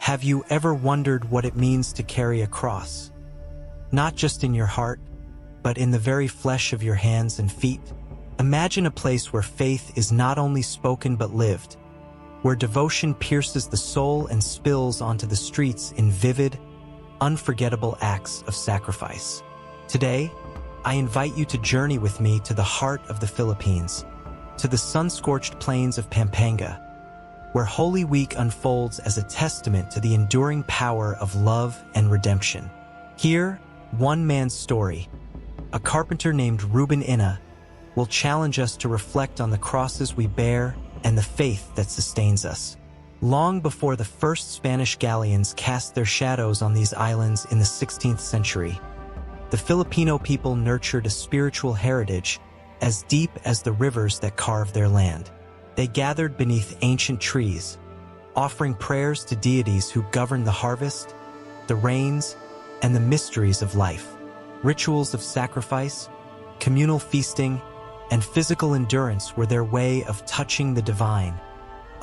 Have you ever wondered what it means to carry a cross? Not just in your heart, but in the very flesh of your hands and feet. Imagine a place where faith is not only spoken but lived, where devotion pierces the soul and spills onto the streets in vivid, unforgettable acts of sacrifice. Today, I invite you to journey with me to the heart of the Philippines, to the sun-scorched plains of Pampanga, where Holy Week unfolds as a testament to the enduring power of love and redemption. Here, one man's story, a carpenter named Philippinesl, will challenge us to reflect on the crosses we bear and the faith that sustains us. Long before the first Spanish galleons cast their shadows on these islands in the 16th century, the Filipino people nurtured a spiritual heritage as deep as the rivers that carved their land. They gathered beneath ancient trees, offering prayers to deities who govern the harvest, the rains, and the mysteries of life. Rituals of sacrifice, communal feasting, and physical endurance were their way of touching the divine,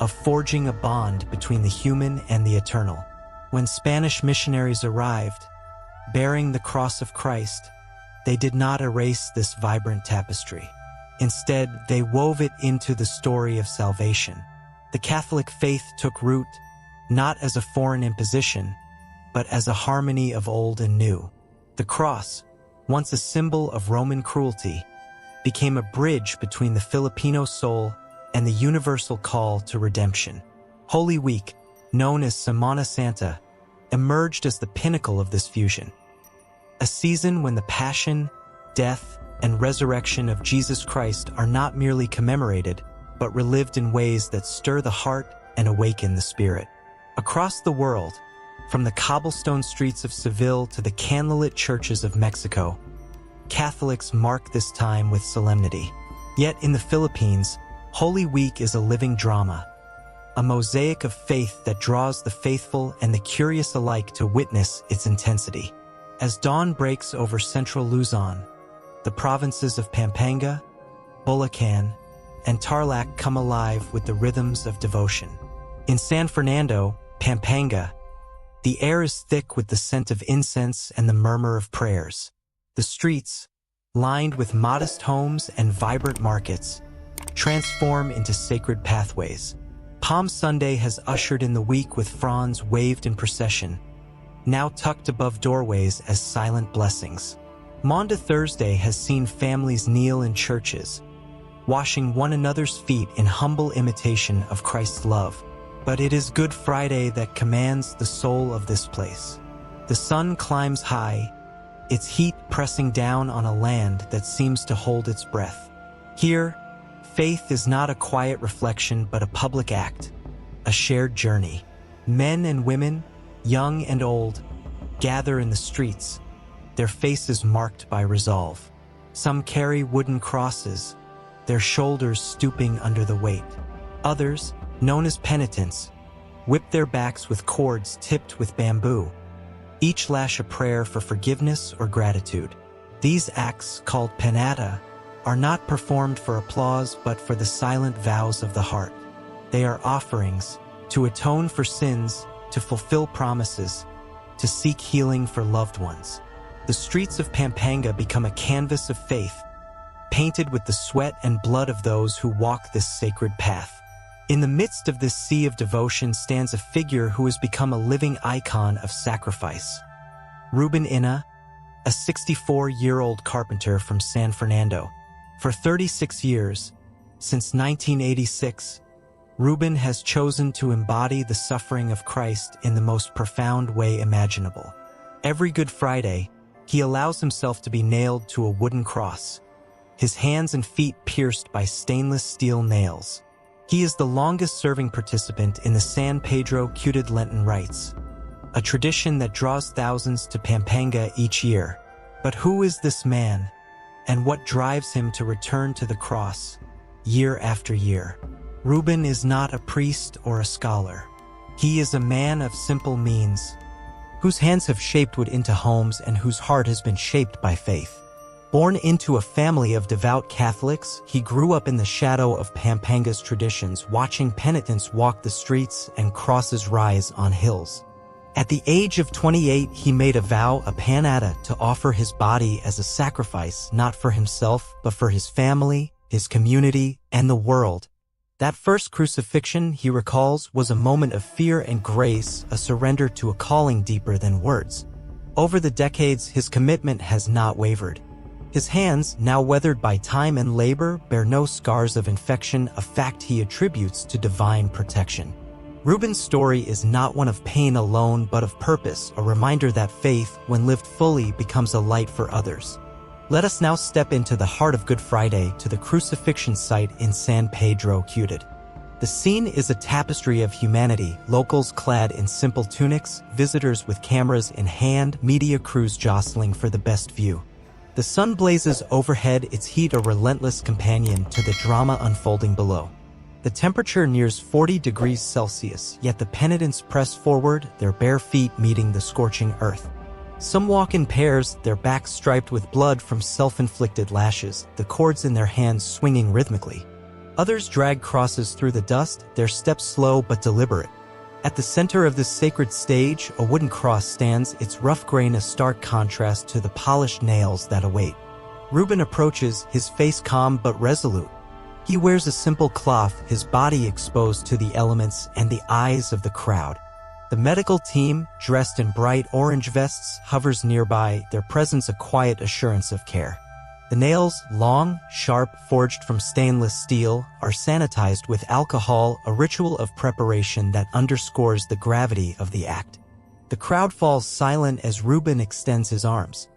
of forging a bond between the human and the eternal. When Spanish missionaries arrived, bearing the cross of Christ, they did not erase this vibrant tapestry. Instead, they wove it into the story of salvation. The Catholic faith took root, not as a foreign imposition, but as a harmony of old and new. The cross, once a symbol of Roman cruelty, became a bridge between the Filipino soul and the universal call to redemption. Holy Week, known as Semana Santa, emerged as the pinnacle of this fusion. A season when the passion, death, and resurrection of Jesus Christ are not merely commemorated, but relived in ways that stir the heart and awaken the spirit. Across the world, from the cobblestone streets of Seville to the candlelit churches of Mexico, Catholics mark this time with solemnity. Yet in the Philippines, Holy Week is a living drama, a mosaic of faith that draws the faithful and the curious alike to witness its intensity. As dawn breaks over central Luzon, the provinces of Pampanga, Bulacan, and Tarlac come alive with the rhythms of devotion. In San Fernando, Pampanga, the air is thick with the scent of incense and the murmur of prayers. The streets, lined with modest homes and vibrant markets, transform into sacred pathways. Palm Sunday has ushered in the week with fronds waved in procession, now tucked above doorways as silent blessings. Maundy Thursday has seen families kneel in churches, washing one another's feet in humble imitation of Christ's love. But it is Good Friday that commands the soul of this place. The sun climbs high, its heat pressing down on a land that seems to hold its breath. Here, faith is not a quiet reflection but a public act, a shared journey. Men and women, young and old, gather in the streets, their faces marked by resolve. Some carry wooden crosses, their shoulders stooping under the weight. Others, known as penitents, whip their backs with cords tipped with bamboo. Each lash a prayer for forgiveness or gratitude. These acts, called penata, are not performed for applause but for the silent vows of the heart. They are offerings to atone for sins, to fulfill promises, to seek healing for loved ones. The streets of Pampanga become a canvas of faith, painted with the sweat and blood of those who walk this sacred path. In the midst of this sea of devotion stands a figure who has become a living icon of sacrifice. Philippinesl, a 64-year-old carpenter from San Fernando. For 36 years, since 1986, Ruben has chosen to embody the suffering of Christ in the most profound way imaginable. Every Good Friday, he allows himself to be nailed to a wooden cross, his hands and feet pierced by stainless steel nails. He is the longest-serving participant in the San Pedro Cuted Lenten rites, a tradition that draws thousands to Pampanga each year. But who is this man, and what drives him to return to the cross, year after year? Ruben is not a priest or a scholar. He is a man of simple means, whose hands have shaped wood into homes and whose heart has been shaped by faith. Born into a family of devout Catholics, he grew up in the shadow of Pampanga's traditions, watching penitents walk the streets and crosses rise on hills. At the age of 28, he made a vow, a panada, to offer his body as a sacrifice, not for himself, but for his family, his community, and the world. That first crucifixion, he recalls, was a moment of fear and grace, a surrender to a calling deeper than words. Over the decades, his commitment has not wavered. His hands, now weathered by time and labor, bear no scars of infection, a fact he attributes to divine protection. Reuben's story is not one of pain alone, but of purpose, a reminder that faith, when lived fully, becomes a light for others. Let us now step into the heart of Good Friday, to the crucifixion site in San Pedro, Ciudad. The scene is a tapestry of humanity, locals clad in simple tunics, visitors with cameras in hand, media crews jostling for the best view. The sun blazes overhead, its heat a relentless companion to the drama unfolding below. The temperature nears 40 degrees Celsius, yet the penitents press forward, their bare feet meeting the scorching earth. Some walk in pairs, their backs striped with blood from self-inflicted lashes, the cords in their hands swinging rhythmically. Others drag crosses through the dust, their steps slow but deliberate. At the center of this sacred stage, a wooden cross stands, its rough grain a stark contrast to the polished nails that await. Reuben approaches, his face calm but resolute. He wears a simple cloth, his body exposed to the elements and the eyes of the crowd. The medical team, dressed in bright orange vests, hovers nearby, their presence a quiet assurance of care. The nails, long, sharp, forged from stainless steel, are sanitized with alcohol, a ritual of preparation that underscores the gravity of the act. The crowd falls silent as Reuben extends his arms.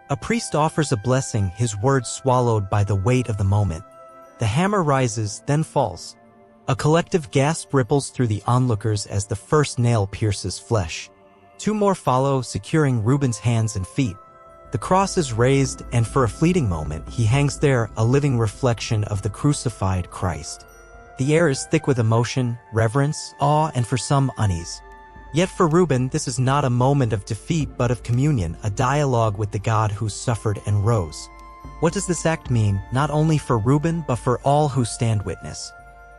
A priest offers a blessing, his words swallowed by the weight of the moment. The hammer rises, then falls. A collective gasp ripples through the onlookers as the first nail pierces flesh. Two more follow, securing Reuben's hands and feet. The cross is raised, and for a fleeting moment, he hangs there, a living reflection of the crucified Christ. The air is thick with emotion, reverence, awe, and for some, unease. Yet for Reuben, this is not a moment of defeat but of communion, a dialogue with the God who suffered and rose. What does this act mean, not only for Reuben but for all who stand witness?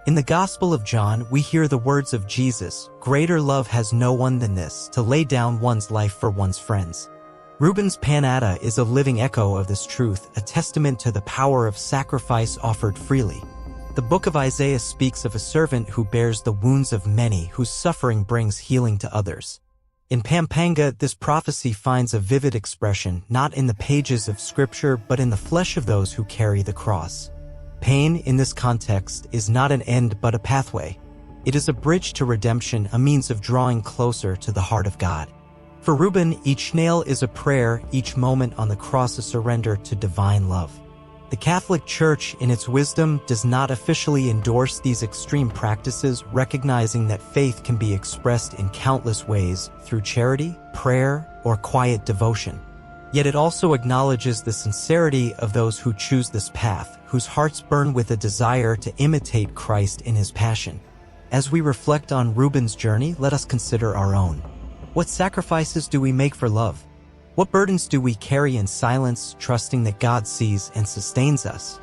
In the Gospel of John, we hear the words of Jesus, "Greater love has no one than this, to lay down one's life for one's friends." Reuben's panada is a living echo of this truth, a testament to the power of sacrifice offered freely. The book of Isaiah speaks of a servant who bears the wounds of many, whose suffering brings healing to others. In Pampanga, this prophecy finds a vivid expression, not in the pages of scripture but in the flesh of those who carry the cross. Pain, in this context, is not an end but a pathway. It is a bridge to redemption, a means of drawing closer to the heart of God. For Reuben, each nail is a prayer, each moment on the cross a surrender to divine love. The Catholic Church, in its wisdom, does not officially endorse these extreme practices, recognizing that faith can be expressed in countless ways, through charity, prayer, or quiet devotion. Yet it also acknowledges the sincerity of those who choose this path, whose hearts burn with a desire to imitate Christ in his passion. As we reflect on Reuben's journey, let us consider our own. What sacrifices do we make for love? What burdens do we carry in silence, trusting that God sees and sustains us?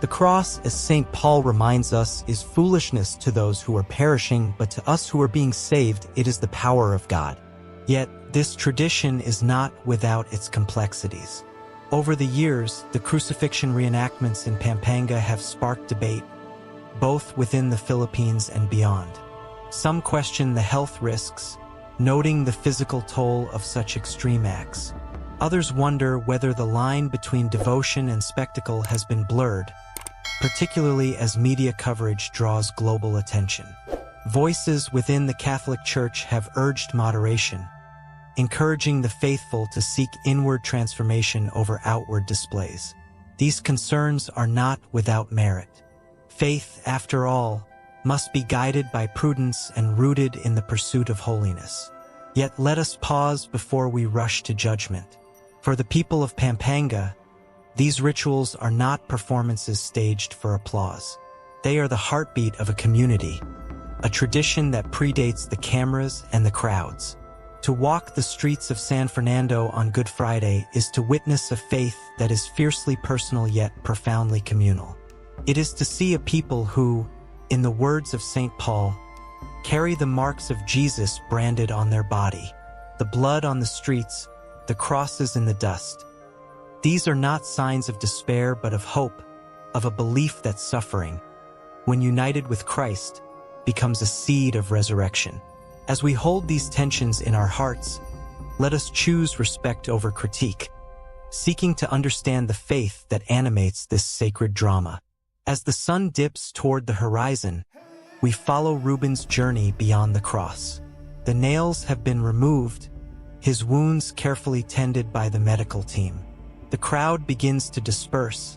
The cross, as St. Paul reminds us, is foolishness to those who are perishing, but to us who are being saved, it is the power of God. Yet, this tradition is not without its complexities. Over the years, the crucifixion reenactments in Pampanga have sparked debate, both within the Philippines and beyond. Some question the health risks, noting the physical toll of such extreme acts. Others wonder whether the line between devotion and spectacle has been blurred, particularly as media coverage draws global attention. Voices within the Catholic Church have urged moderation, encouraging the faithful to seek inward transformation over outward displays. These concerns are not without merit. Faith, after all, must be guided by prudence and rooted in the pursuit of holiness. Yet let us pause before we rush to judgment. For the people of Pampanga, these rituals are not performances staged for applause. They are the heartbeat of a community, a tradition that predates the cameras and the crowds. To walk the streets of San Fernando on Good Friday is to witness a faith that is fiercely personal yet profoundly communal. It is to see a people who, in the words of St. Paul, carry the marks of Jesus branded on their body. the blood on the streets, the crosses in the dust. These are not signs of despair but of hope, of a belief that suffering, when united with Christ, becomes a seed of resurrection. As we hold these tensions in our hearts, let us choose respect over critique, seeking to understand the faith that animates this sacred drama. As the sun dips toward the horizon, we follow Reuben's journey beyond the cross. The nails have been removed, his wounds carefully tended by the medical team. The crowd begins to disperse,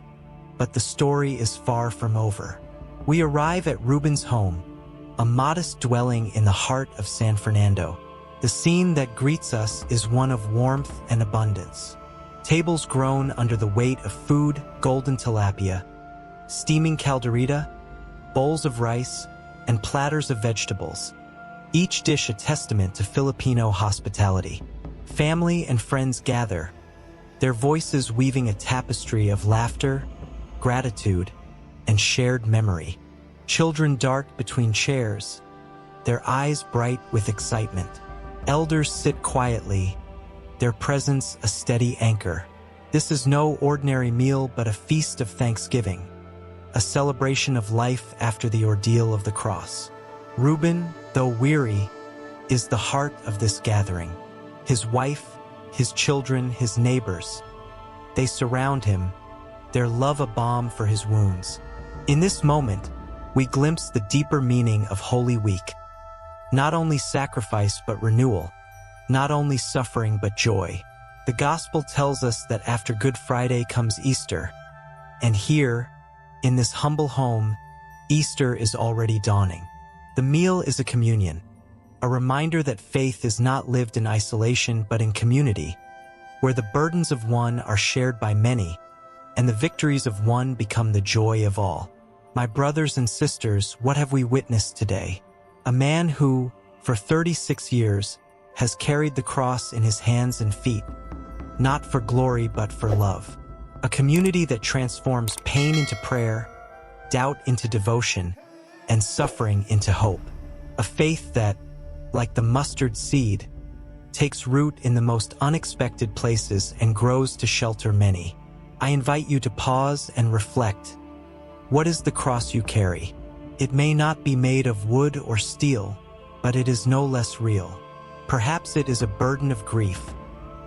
but the story is far from over. We arrive at Reuben's home, a modest dwelling in the heart of San Fernando. The scene that greets us is one of warmth and abundance. Tables groan under the weight of food, golden tilapia, steaming calderita, bowls of rice, and platters of vegetables, each dish a testament to Filipino hospitality. Family and friends gather, their voices weaving a tapestry of laughter, gratitude, and shared memory. Children dart between chairs, their eyes bright with excitement. Elders sit quietly, their presence a steady anchor. This is no ordinary meal but a feast of thanksgiving, a celebration of life after the ordeal of the cross. Reuben, though weary, is the heart of this gathering. His wife, his children, his neighbors, they surround him, their love a balm for his wounds. In this moment, we glimpse the deeper meaning of Holy Week. Not only sacrifice but renewal, not only suffering but joy. The Gospel tells us that after Good Friday comes Easter, and here, in this humble home, Easter is already dawning. The meal is a communion, a reminder that faith is not lived in isolation but in community, where the burdens of one are shared by many, and the victories of one become the joy of all. My brothers and sisters, what have we witnessed today? A man who, for 36 years, has carried the cross in his hands and feet, not for glory but for love. A community that transforms pain into prayer, doubt into devotion, and suffering into hope. A faith that, like the mustard seed, takes root in the most unexpected places and grows to shelter many. I invite you to pause and reflect. What is the cross you carry? It may not be made of wood or steel, but it is no less real. Perhaps it is a burden of grief,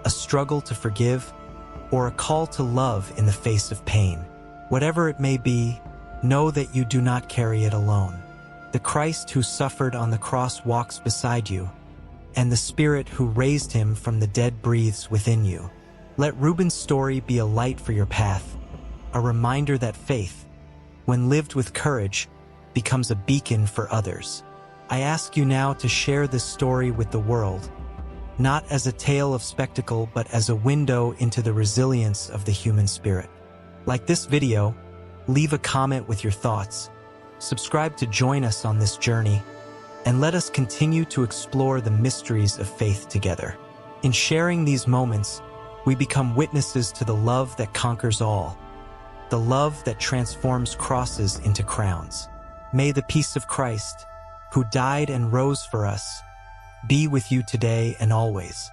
a struggle to forgive, or a call to love in the face of pain. Whatever it may be, know that you do not carry it alone. The Christ who suffered on the cross walks beside you, and the Spirit who raised him from the dead breathes within you. Let Reuben's story be a light for your path, a reminder that faith, when lived with courage, becomes a beacon for others. I ask you now to share this story with the world, not as a tale of spectacle but as a window into the resilience of the human spirit. Like this video, leave a comment with your thoughts, subscribe to join us on this journey, and let us continue to explore the mysteries of faith together. In sharing these moments, we become witnesses to the love that conquers all, the love that transforms crosses into crowns. May the peace of Christ, who died and rose for us, be with you today and always.